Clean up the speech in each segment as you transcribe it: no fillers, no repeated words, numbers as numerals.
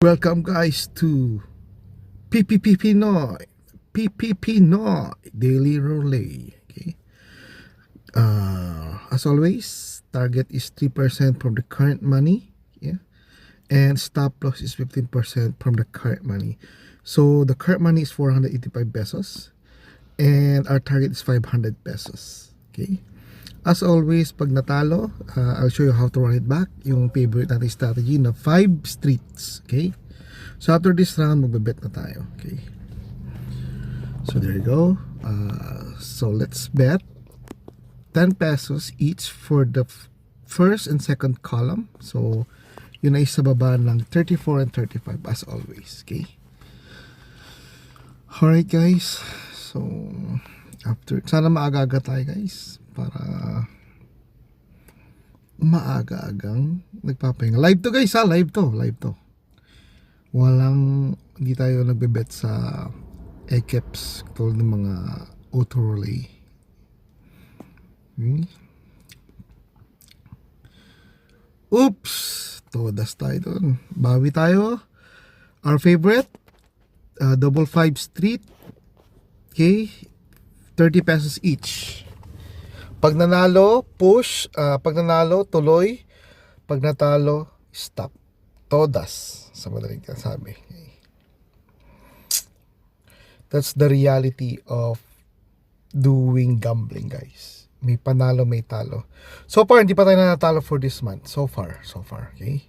Welcome guys to PPP Pinoy Daily Relay. Okay. As always, target is 3% from the current money. Yeah. And stop loss is 15% from the current money. So the current money is 485 pesos. And our target is 500 pesos. Okay. As always, pag natalo, I'll show you how to run it back. Yung favorite natin strategy na 5 streets. Okay. So after this round, magbebet na tayo. Okay. So there you go. So let's bet 10 pesos each for the first and second column. So yun ay sa baba ng 34 and 35 as always. Okay. Alright guys. So after, sana maaga-aga tayo guys. Para maaga-agang nagpapahinga. Live to guys ha. Live to. Hindi tayo nagbebet sa ECEPS tulad ng mga auto relay. Oops! Todas tayo dun. Bawi tayo. Our favorite, double 5 street. Okay. 30 pesos each. Pag nanalo, push. Pag nanalo, tuloy. Pag natalo, stop. Todas. Sa madaling sabi. Okay. That's the reality of doing gambling, guys. May panalo, may talo. So far, hindi pa tayo natalo for this month. So far. Okay.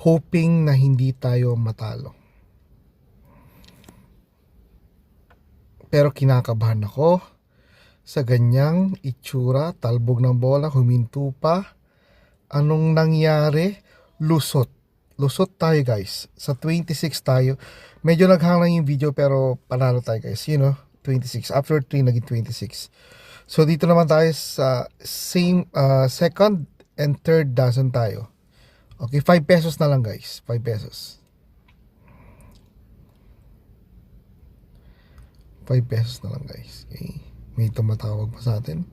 Hoping na hindi tayo matalo. Pero kinakabahan ako sa ganyang itsura, talbog ng bola, huminto pa. Anong nangyari? Lusot tayo guys. Sa 26 tayo. Medyo naghang lang yung video pero panalo tayo guys. 26. After 3 naging 26. So dito naman tayo sa same second and third dozen tayo. Okay, 5 pesos na lang guys. 5 pesos. 5 pesos na lang guys. Okay. May tumatawag pa sa atin.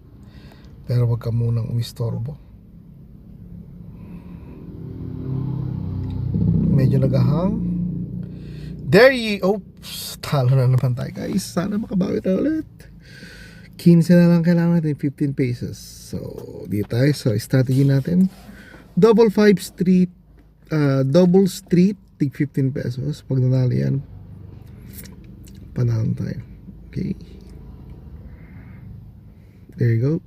Pero wag ka munang umistorbo. Medyo nagahang. Oops, talo na naman tayo guys. Sana makabawi tayo ulit. 15 na lang kailangan natin, 15 pesos. So dito tayo sa strategy natin. Double 5 street, double street, tig 15 pesos. Pag nanalo yan, panalo tayo. Okay. There you go.